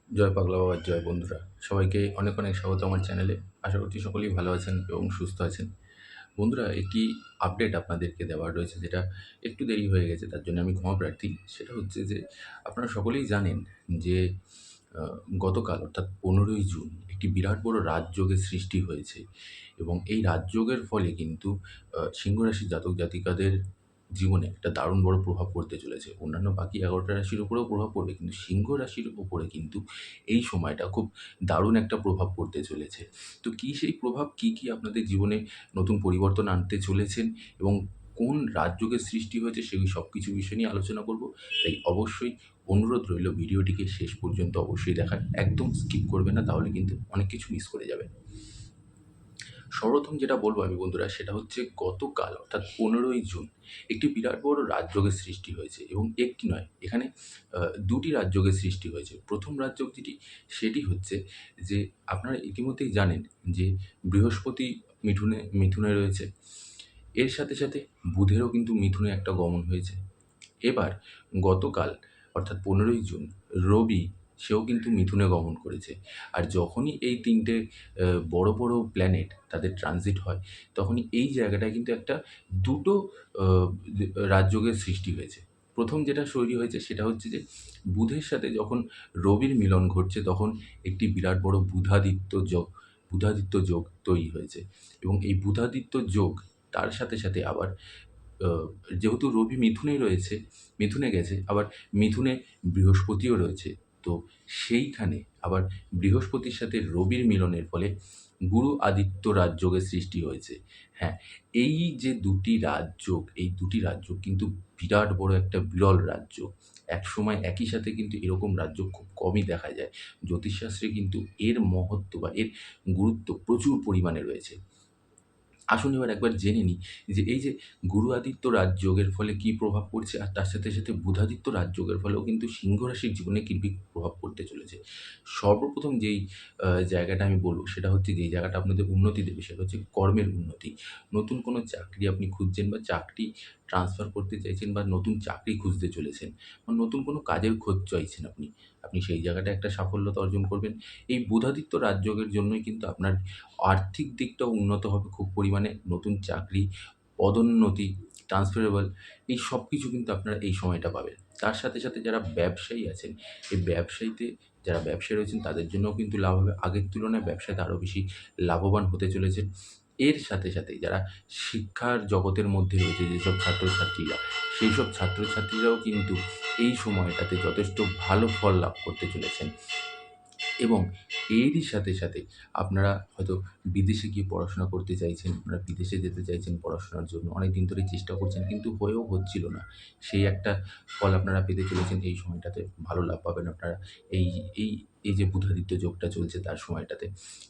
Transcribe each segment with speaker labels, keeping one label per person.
Speaker 1: জয় পাগলা বাবার জয় বন্ধুরা। সবাইকে অনেক অনেক স্বাগত আমার চ্যানেলে। আশা করছি সকলেই ভালো আছেন এবং সুস্থ আছেন। বন্ধুরা, একটি আপডেট আপনাদেরকে দেওয়ার রয়েছে, যেটা একটু দেরি হয়ে গেছে, তার জন্য আমি ক্ষমা প্রার্থী। সেটা হচ্ছে যে আপনারা সকলেই জানেন যে আ গতকাল অর্থাৎ ১৫ই জুন একটি বিরাট বড় রাজযোগের সৃষ্টি হয়েছে এবং এই রাজযোগের ফলে কিন্তু সিংহ রাশির জাতক জাতিকাদের জীবনে একটা দারুণ বড় প্রভাব পড়তে চলেছে। অন্যান্য বাকি ১১টা রাশির উপরেও প্রভাব পড়বে, কিন্তু সিংহ রাশির উপরে কিন্তু এই সময়টা খুব দারুণ একটা প্রভাব পড়তে চলেছে। তো কী সেই প্রভাব? কী আপনাদের জীবনে নতুন পরিবর্তন আনতে চলেছেন এবং কোন রাজযোগের সৃষ্টি হয়েছে, সেই সবকিছু বিষয় নিয়ে আলোচনা করব। তাই অবশ্যই অনুরোধ রইল, ভিডিওটিকে শেষ পর্যন্ত অবশ্যই দেখার। একদম স্কিপ করবেন না, তাহলে কিন্তু অনেক কিছু মিস করে যাবেন। সর্বপ্রথম যেটা বলব আমি বন্ধুরা, সেটা হচ্ছে গতকাল অর্থাৎ ১৫ই জুন একটি বিরাট বড় রাজযোগের সৃষ্টি হয়েছে এবং একটি নয়, এখানে ২টি রাজযোগের সৃষ্টি হয়েছে। প্রথম রাজযোগ যেটি, সেটি হচ্ছে যে আপনারা ইতিমধ্যেই জানেন যে বৃহস্পতি মিথুনে রয়েছে। এর সাথে সাথে বুধেরও কিন্তু মিথুনে একটা গমন হয়েছে। এবার গতকাল অর্থাৎ ১৫ই জুন রবি, সেও কিন্তু মিথুনে গমন করেছে। আর যখনই এই ৩ টে বড়, বড় প্ল্যানেট তাদের ট্রানজিট হয়, তখনই এই জায়গাটায় কিন্তু একটা দুটো আ রাজযোগের সৃষ্টি হয়েছে। ১ম যেটা তৈরি হয়েছে সেটা হচ্ছে যে বুধের সাথে যখন রবির মিলন ঘটছে, তখন একটি বিরাট বড় বুধাদিত্য যোগ তৈরি হয়েছে এবং এই বুধাদিত্য যোগ, তার সাথে, সাথে আবার আ যেহেতু রবি মিথুনে গেছে, আবার মিথুনে বৃহস্পতিও রয়েছে। তো সেইখানে আবার বৃহস্পতির সাথে রবির মিলনের ফলে গুরু আদিত্য রাজযোগের সৃষ্টি হয়েছে। হ্যাঁ, এই যে ২টি রাজযোগ, এই ২টি রাজযোগ কিন্তু বিরাট বড় একটা বিরল রাজযোগ। একসময় একই সাথে কিন্তু এরকম রাজযোগ খুব কমই দেখা যায়। জ্যোতিষশাস্ত্রে কিন্তু এর মহত্ত্ব বা এর গুরুত্ব প্রচুর পরিমাণে রয়েছে। আসুন এবার একবার জেনে নিই যে এই যে গুরু আদিত্য রাজযোগের ফলে কী প্রভাব পড়ছে, আর তার সাথে, সাথে বুধাদিত্য রাজযোগের ফলেও কিন্তু সিংহ রাশির জীবনে কী প্রভাব পড়তে চলেছে। সর্বপ্রথম যেই জায়গাটা আমি বলব, সেটা হচ্ছে যেই জায়গাটা আপনাদের উন্নতি দেবে, সেটা হচ্ছে কর্মের উন্নতি। নতুন কোনো চাকরি আপনি খুঁজছেন বা চাকরি ট্রান্সফার করতে চাইছেন বা নতুন চাকরি খুঁজতে চলেছেন বা নতুন কোনো কাজের খোঁজ চাইছেন আপনি সেই জায়গাটায় একটা সাফল্যতা অর্জন করবেন। এই বুধাদিত্য রাজযোগের জন্যই কিন্তু আপনার আর্থিক দিকটাও উন্নত হবে খুব পরিমাণে। নতুন চাকরি, পদোন্নতি, ট্রান্সফারেবল, এই সবকিছু কিন্তু আপনারা এই সময়টা পাবেন। তার সাথে, সাথে যারা ব্যবসায়ী আছেন, এই যারা ব্যবসায়ী রয়েছেন, তাদের জন্যও কিন্তু লাভ হবে। আগের তুলনায় ব্যবসাতে আরও বেশি লাভবান হতে চলেছেন। এর সাথে, সাথে যারা শিক্ষার জগতের মধ্যে রয়েছে, যেসব ছাত্রছাত্রীরা, সেইসব ছাত্রছাত্রীরাও কিন্তু এই সময়টাতে যথেষ্ট ভালো ফল লাভ করতে চলেছেন। এবং এরই সাথে, সাথে আপনারা হয়তো বিদেশে গিয়ে পড়াশোনা করতে চাইছেন, আপনারা বিদেশে যেতে চাইছেন পড়াশোনার জন্য। অনেকদিন ধরে চেষ্টা করছেন, কিন্তু হয়েও হচ্ছিল না। সেই একটা ফল আপনারা পেতে চলেছেন এই সময়টাতে। ভালো লাভ পাবেন আপনারা এই এই এই যে বুধাদিত্য যোগটা চলছে তার সময়টাতে।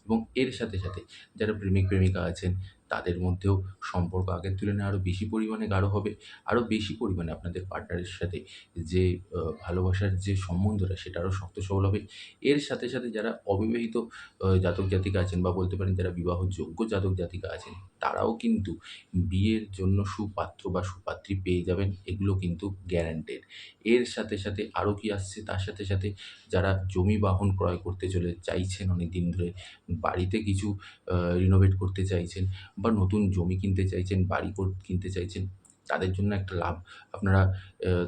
Speaker 1: এবং এর সাথে, সাথে যারা প্রেমিক-প্রেমিকা আছেন, তাদের মধ্যেও সম্পর্ক আগের তুলনায় আরও বেশি পরিমাণে গাঢ় হবে। আরও বেশি পরিমাণে আপনাদের পার্টনারের সাথে যে ভালোবাসার যে সম্বন্ধটা, সেটা আরও শক্ত সবল হবে। এর সাথে, সাথে যারা অবিবাহিত জাতক জাতিকা আছেন, বা বলতে পারেন যারা বিবাহযোগ্য জাতক জাতিকা আছেন, তারাও কিন্তু বিয়ের জন্য সুপাত্র বা সুপাত্রী পেয়ে যাবেন। এগুলো কিন্তু গ্যারান্টেড। এর সাথে, সাথে আরও কি আসছে, তার সাথে, সাথে যারা জমি বাহন ক্রয় করতে চাইছেন অনেকদিন ধরে, বাড়িতে কিছু রিনোভেট করতে চাইছেন বা নতুন জমি কিনতে চাইছেন, বাড়ি কিনতে চাইছেন, তাদের জন্য একটা লাভ আপনারা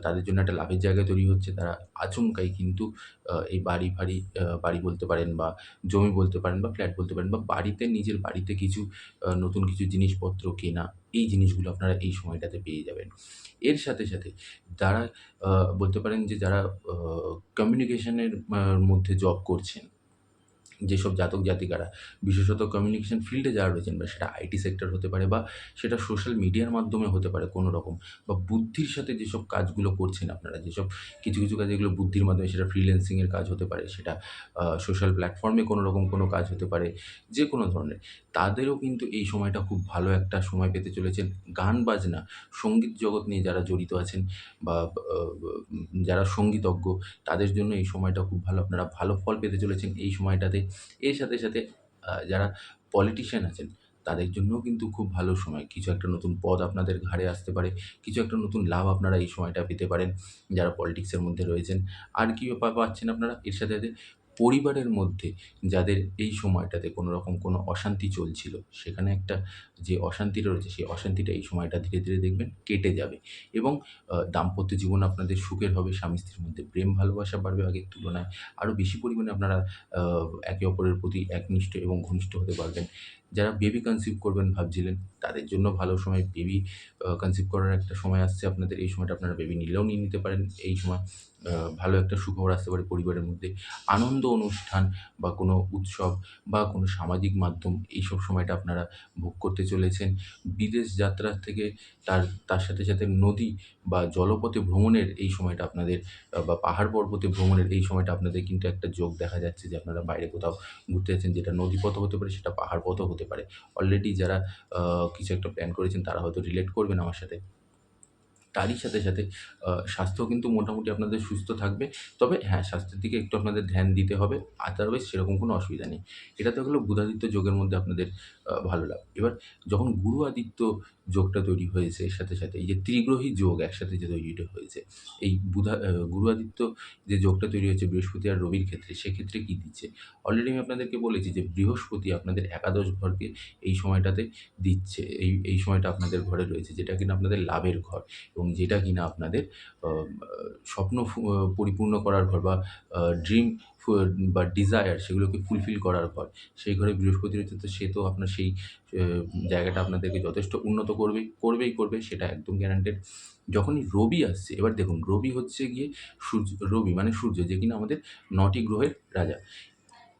Speaker 1: তাদের জন্য একটা লাভের জায়গা তৈরি হচ্ছে। তারা আচমকাই কিন্তু এই বাড়ি বলতে পারেন বা জমি বলতে পারেন বা ফ্ল্যাট বলতে পারেন বা নিজের বাড়িতে কিছু নতুন কিছু জিনিসপত্র কেনা, এই জিনিসগুলো আপনারা এই সময়টাতে পেয়ে যাবেন। এর সাথে, সাথে যারা আ বলতে পারেন যে যারা আ কমিউনিকেশনের মধ্যে জব করছেন, যেসব জাতক জাতিকারা বিশেষত কমিউনিকেশন ফিল্ডে যারা রয়েছেন, বা সেটা আইটি সেক্টর হতে পারে বা সেটা সোশ্যাল মিডিয়ার মাধ্যমে হতে পারে কোনো রকম, বা বুদ্ধির সাথে যেসব কাজগুলো করছেন আপনারা, যেসব কিছু, কিছু কাজ এগুলো বুদ্ধির মাধ্যমে, সেটা ফ্রিল্যান্সিং এর কাজ হতে পারে, সেটা সোশ্যাল প্ল্যাটফর্মে কোনো রকম কোনো কাজ হতে পারে, যেকোনো ধরনের। তাদেরও কিন্তু এই সময়টা খুব ভালো একটা সময় পেতে চলেছেন। গান বাজনা, সঙ্গীত জগৎ নিয়ে যারা জড়িত আছেন বা যারা সঙ্গীতজ্ঞ, তাদের জন্য এই সময়টা খুব ভালো। আপনারা ভালো ফল পেতে চলেছেন এই সময়টাতে। এর সাথে, সাথে যারা পলিটিশিয়ান আছেন, তাদের জন্যও কিন্তু খুব ভালো সময়। কিছু একটা নতুন পদ আপনাদের ঘাড়ে আসতে পারে। কিছু একটা নতুন লাভ আপনারা এই সময়টা পেতে পারেন, যারা পলিটিক্সের মধ্যে রয়েছেন। আর কি পাচ্ছেন আপনারা এর সাথে, সাথে পরিবারের মধ্যে যাদের এই সময়টাতে কোনো রকম কোনো অশান্তি চলছিল, সেখানে একটা যে অশান্তিটা রয়েছে, সেই অশান্তিটা এই সময়টা ধীরে, ধীরে দেখবেন কেটে যাবে এবং দাম্পত্য জীবন আপনাদের সুখের হবে। স্বামী-স্ত্রীর মধ্যে প্রেম ভালোবাসা বাড়বে আগের তুলনায়। আরো বেশি পরিমাণে আপনারা আ একে অপরের প্রতি একনিষ্ঠ এবং ঘনিষ্ঠ হতে পারবেন। যারা বেবি কনসিভ করবেন ভাবছিলেন, তাদের জন্য ভালো সময়। বেবি কনসিভ করার একটা সময় আসছে আপনাদের। এই সময়টা আপনারা বেবি নিলেও নিয়ে নিতে পারেন। এই সময় ভালো একটা সুখবর আসতে পারে পরিবারের মধ্যে। আনন্দ অনুষ্ঠান বা কোনো উৎসব বা কোনো সামাজিক মাধ্যম, এইসব সময়টা আপনারা ভোগ করতে চলেছেন। বিদেশ যাত্রা থেকে তার তার সাথে, সাথে নদী বা জলপথে ভ্রমণের এই সময়টা আপনাদের বা পাহাড় পর্বতে ভ্রমণের এই সময়টা আপনাদের কিন্তু একটা যোগ দেখা যাচ্ছে যে আপনারা বাইরে কোথাও ঘুরতে যাচ্ছেন, যেটা নদীপথও হতে পারে, সেটা পাহাড় পথও হতে পারে। অলরেডি যারা আ কিছু একটা প্ল্যান করেছেন তারা হয়তো রিলেট করবেন আমার সাথে। তারই সাথে, সাথে স্বাস্থ্য কিন্তু মোটামুটি আপনাদের সুস্থ থাকবে। তবে হ্যাঁ, স্বাস্থ্যের দিকে একটু আপনাদের ধ্যান দিতে হবে। আদারওয়াইজ সেরকম কোনো অসুবিধা নেই। এটা তো হলো বুধাদিত্য যোগের মধ্যে আপনাদের ভালো লাভ। এবার যখন গুরু আদিত্য যোগটা তৈরি হয়েছে, এর সাথে, সাথে এই যে ত্রিগ্রহী যোগ একসাথে যে তৈরিটা হয়েছে, এই গুরু আদিত্য যে যোগটা তৈরি হয়েছে বৃহস্পতি আর রবির ক্ষেত্রে, সেক্ষেত্রে কি দিচ্ছে? অলরেডি আমি আপনাদেরকে বলেছি যে বৃহস্পতি আপনাদের একাদশ ঘরকে এই সময়টাতে দিচ্ছে। এই সময়টা আপনাদের ঘরে রয়েছে, যেটা কিনা আপনাদের লাভের ঘর। এবং যেটা কিনা আপনাদের আ আ স্বপ্ন পরিপূর্ণ করার ঘর বা ড্রিম ফু বা ডিজায়ার সেগুলোকে ফুলফিল করার ঘর। সেই ঘরে বৃহস্পতি রয়েছে, তো সে তো আপনার সেই এ জায়গাটা আপনাদেরকে যথেষ্ট উন্নত করবেই, করবে সেটা একদম গ্যারান্টেড। যখনই রবি আসছে, এবার দেখুন রবি হচ্ছে গিয়ে রবি মানে সূর্য, যে কিনা আমাদের ৯ টি গ্রহের রাজা।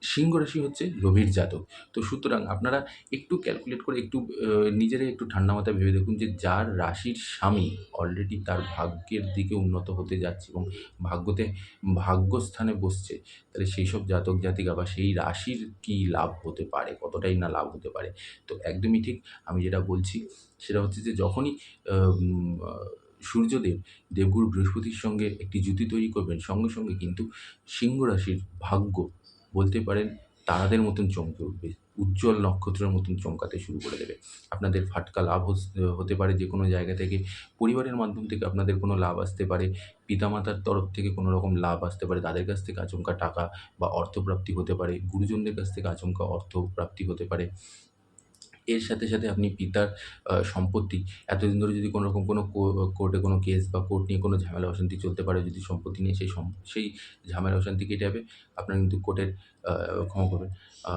Speaker 1: সিংহ রাশি হচ্ছে রবির জাতক। তো সুতরাং আপনারা একটু ক্যালকুলেট করে একটু নিজেরাই একটু ঠান্ডা মাথায় ভেবে দেখুন যে যার রাশির স্বামী অলরেডি তার ভাগ্যের দিকে উন্নত হতে যাচ্ছে এবং ভাগ্যতে ভাগ্যস্থানে বসছে, তাহলে সেইসব জাতক জাতিকা বা সেই রাশির কি লাভ হতে পারে, কতটাই না লাভ হতে পারে। তো একদমই ঠিক আমি যেটা বলছি সেটা হচ্ছে যে যখনই আ সূর্যদেব দেবগুরু বৃহস্পতির সঙ্গে একটি জুতি তৈরি করবেন, সঙ্গে, সঙ্গে কিন্তু সিংহ রাশির ভাগ্য বলতে পারেন তারাদের মতন চমকে উঠবে। উজ্জ্বল নক্ষত্রের মতন চমকাতে শুরু করে দেবে। আপনাদের ফাটকা লাভ হতে পারে যেকোনো জায়গা থেকে। পরিবারের মাধ্যম থেকে আপনাদের কোনো লাভ আসতে পারে। পিতামাতার তরফ থেকে কোনো রকম লাভ আসতে পারে। তাদের কাছ থেকে আচমকা টাকা বা অর্থপ্রাপ্তি হতে পারে। গুরুজনদের কাছ থেকে আচমকা অর্থপ্রাপ্তি হতে পারে। এর সাথে, সাথে আপনি পিতার সম্পত্তি এতদিন ধরে যদি কোনো রকম কোনো কোর্টে কোনো কেস বা কোর্ট নিয়ে কোনো ঝামেলা অশান্তি চলতে পারে, যদি সম্পত্তি নিয়ে সেই ঝামেলা অশান্তি কেটে যাবে। আপনারা কিন্তু কোর্টের আ ক্ষমা করবেন।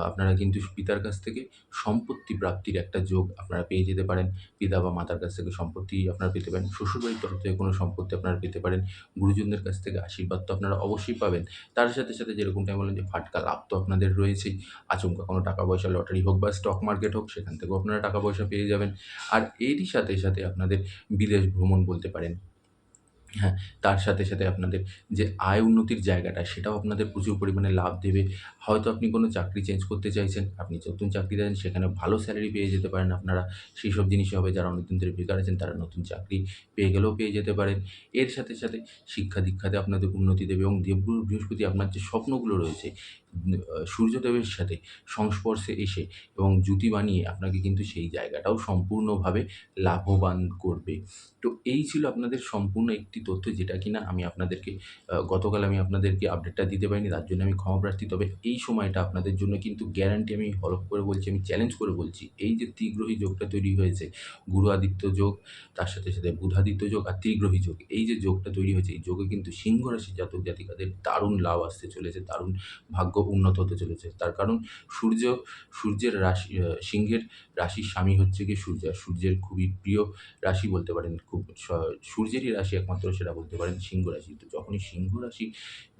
Speaker 1: আপনারা কিন্তু পিতার কাছ থেকে সম্পত্তি প্রাপ্তির একটা যোগ আপনারা পেয়ে যেতে পারেন। পিতা বা মাতার কাছ থেকে সম্পত্তি আপনারা পেতে পারেন। শ্বশুরবাড়ির তরফ থেকে কোনো সম্পত্তি আপনারা পেতে পারেন। গুরুজনদের কাছ থেকে আশীর্বাদ তো আপনারা অবশ্যই পাবেন। তার সাথে, সাথে যেরকমটা আমি বললাম যে ফাটকা লাভ তো আপনাদের রয়েছেই। আচমকা কোনো টাকা-পয়সা লটারি হোক বা স্টক মার্কেট হোক, সেখান থেকেও আপনারা টাকা-পয়সা পেয়ে যাবেন। আর এরই সাথে, সাথে আপনাদের বিদেশ ভ্রমণ বলতে পারেন। হ্যাঁ, তার সাথে, সাথে আপনাদের যে আয় উন্নতির জায়গাটা, সেটাও আপনাদের প্রচুর পরিমাণে লাভ দেবে। হয়তো আপনি কোনো চাকরি চেঞ্জ করতে চাইছেন, আপনি নতুন চাকরি দেন, সেখানে ভালো স্যালারি পেয়ে যেতে পারেন আপনারা। সেইসব জিনিসই হবে। যারা অনেকদিন ধরে বেকার আছেন, তারা নতুন চাকরি পেয়ে গেলেও পেয়ে যেতে পারেন। এর সাথে, সাথে শিক্ষা-দীক্ষাতে আপনাদের উন্নতি দেবে এবং দেবগুরু বৃহস্পতি আপনার যে স্বপ্নগুলো রয়েছে, সূর্যদেবের সাথে সংস্পর্শে এসে এবং জুতি বানিয়ে আপনাকে কিন্তু সেই জায়গাটাও সম্পূর্ণভাবে লাভবান করবে। তো এই ছিল আপনাদের সম্পূর্ণ একটি তথ্য, যেটা কিনা আমি আপনাদেরকে গতকাল আমি আপনাদেরকে আপডেটটা দিতে পারিনি। তার জন্য আমি ক্ষমাপ্রার্থী। তবে এই সময়টা আপনাদের জন্য কিন্তু গ্যারান্টি আমি হলফ করে বলছি, আমি চ্যালেঞ্জ করে বলছি। এই যে ত্রিগ্রহী যোগটা তৈরি হয়েছে, গুরু আদিত্য যোগ, তার সাথে, সাথে বুধাদিত্য যোগ আর ত্রিগ্রহী যোগ। এই যে যোগটা তৈরি হয়েছে, এই যোগে কিন্তু সিংহ রাশির জাতক-জাতিকাদের দারুণ লাভ আসতে চলেছে, দারুণ ভাগ্য উন্নত হতে চলেছে। তার কারণ সূর্য সূর্যের রাশি সিংহের রাশির স্বামী হচ্ছে গিয়ে সূর্য। আর সূর্যের খুবই প্রিয় রাশি বলতে পারেন, খুব সূর্যেরই রাশি একমাত্র সেটা বলতে পারেন সিংহ রাশি। তো যখনই সিংহ রাশির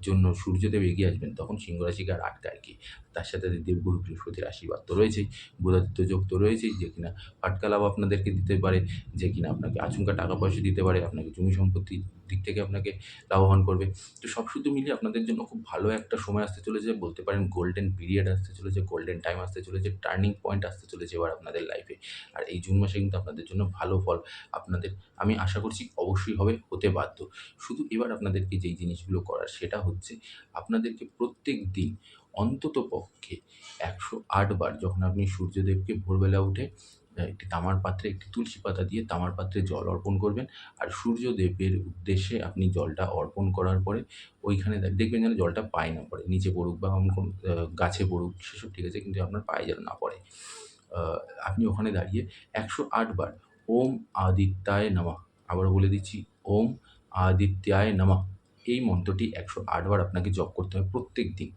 Speaker 1: জন্য সূর্যদেব এগিয়ে আসবেন, তখন সিংহ রাশিকে আর আটকায় কে? তার সাথে দেবগুরু বৃহস্পতির আশীর্বাদ তো রয়েছেই, বুধাদিত্য যোগ তো রয়েছেই, যে কিনা ফাটকা লাভ আপনাদেরকে দিতে পারে, যে কিনা আপনাকে আচমকা টাকা-পয়সা দিতে পারে, আপনাকে জমি সম্পত্তির দিক থেকে আপনাকে লাভবান করবে। তো সব শুধু মিলিয়ে আপনাদের জন্য খুব ভালো একটা সময় আসতে চলেছে, বলতে পারেন গোল্ডেন পিরিয়ড আসতে চলেছে, গোল্ডেন টাইম আসতে চলেছে, টার্নিং পয়েন্ট আসতে চলেছে এবার আপনাদের লাইফে। আর এই জুন মাসে কিন্তু আপনাদের জন্য ভালো ফল আপনাদের আমি আশা করছি অবশ্যই হবে, হতে বাধ্য। শুধু এবার আপনাদেরকে যেই জিনিসগুলো করার, সেটা হচ্ছে আপনাদেরকে প্রত্যেক দিন অন্ততপক্ষে ১০৮ বার, যখন আপনি সূর্যদেবকে ভোরবেলা উঠে একটি তামার পাত্রে একটি তুলসী পাতা দিয়ে তামার পাত্রে জল অর্পণ করবেন। আর সূর্যদেবের উদ্দেশ্যে আপনি জলটা অর্পণ করার পরে ওইখানে দেখবেন যেন জলটা পায়ে না পড়ে। নিচে পড়ুক বা অন্য কোনো গাছে পড়ুক সেসব ঠিক আছে, কিন্তু আপনার পায়ে যেন না পড়ে। আ আপনি ওখানে দাঁড়িয়ে ১০৮ বার ওম আদিত্যায় নমঃ, আবারও বলে দিচ্ছি ওম আদিত্যায় নমঃ, এই মন্ত্রটি ১০৮ বার আপনাকে জপ করতে হবে প্রত্যেকদিন।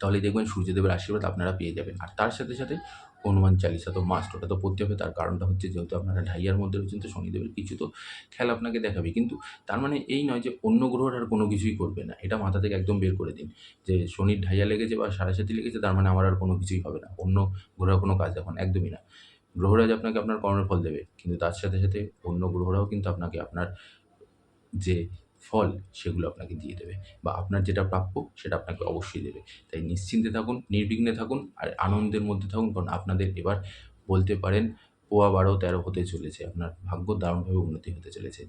Speaker 1: তাহলেই দেখবেন সূর্যদেবের আশীর্বাদ আপনারা পেয়ে যাবেন। আর তার সাথে, সাথে হনুমান চালিসা তো মাস্ট, ওটা তো পড়তে হবে। তার কারণটা হচ্ছে যেহেতু আপনারা ঢাইয়ার মধ্যে রয়েছেন, তো শনিদেবের কিছু তো খেলা আপনাকে দেখাবে। কিন্তু তার মানে এই নয় যে অন্য গ্রহর আর কোনো কিছুই করবে না। এটা মাথা থেকে একদম বের করে দিন। যে শনির ঢাইয়া লেগেছে বা সাড়ে ৭ই লেগেছে তার মানে আমার আর কোনো কিছুই হবে না। অন্য গ্রহের কোনো কাজ দেখুন, একদমই না। গ্রহরাজ আপনাকে আপনার কর্মের ফল দেবে। কিন্তু তার সাথে, সাথে অন্য গ্রহরাও কিন্তু আপনাকে আপনার যে ফল সেগুলো আপনাকে দিয়ে দেবে, বা আপনার যেটা প্রাপ্য সেটা আপনাকে অবশ্যই দেবে। তাই নিশ্চিন্তে থাকুন, নির্বিঘ্নে থাকুন আর আনন্দের মধ্যে থাকুন। কারণ আপনাদের এবার বলতে পারেন পোয়া ১২-১৩ হতে চলেছে। আপনার ভাগ্য দারুণভাবে উন্নতি হতে চলেছে।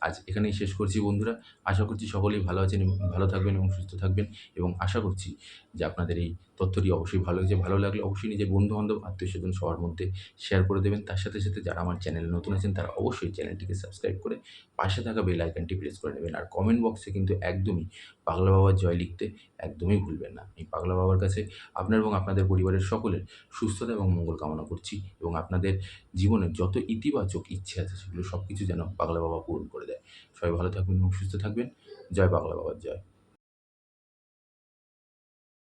Speaker 1: আজ এখানেই শেষ করছি বন্ধুরা। আশা করছি সকলেই ভালো আছেন এবং ভালো থাকবেন এবং সুস্থ থাকবেন, এবং আশা করছি যে আপনাদের এই তথ্যটি অবশ্যই ভালো লেগেছে। ভালো লাগলে অবশ্যই নিজের বন্ধু-বান্ধব, আত্মীয়স্বজন সবার মধ্যে শেয়ার করে দেবেন। তার সাথে, সাথে যারা আমার চ্যানেলে নতুন আছেন তারা অবশ্যই চ্যানেলটিকে সাবস্ক্রাইব করে পাশে থাকা বেল আইকনটি প্রেস করে নেবেন। আর কমেন্ট বক্সে কিন্তু একদমই পাগলা বাবার জয় লিখতে একদমই ভুলবেন না। আমি পাগলা বাবার কাছে আপনার এবং আপনাদের পরিবারের সকলের সুস্থতা এবং মঙ্গল কামনা করছি, এবং আপনাদের জীবনের যত ইতিবাচক ইচ্ছে আছে সেগুলো সবকিছু যেন পাগলা বাবা পূরণ করে দেয়। সবাই ভালো থাকবেন এবং সুস্থ থাকবেন। জয় পাগলা বাবার জয়।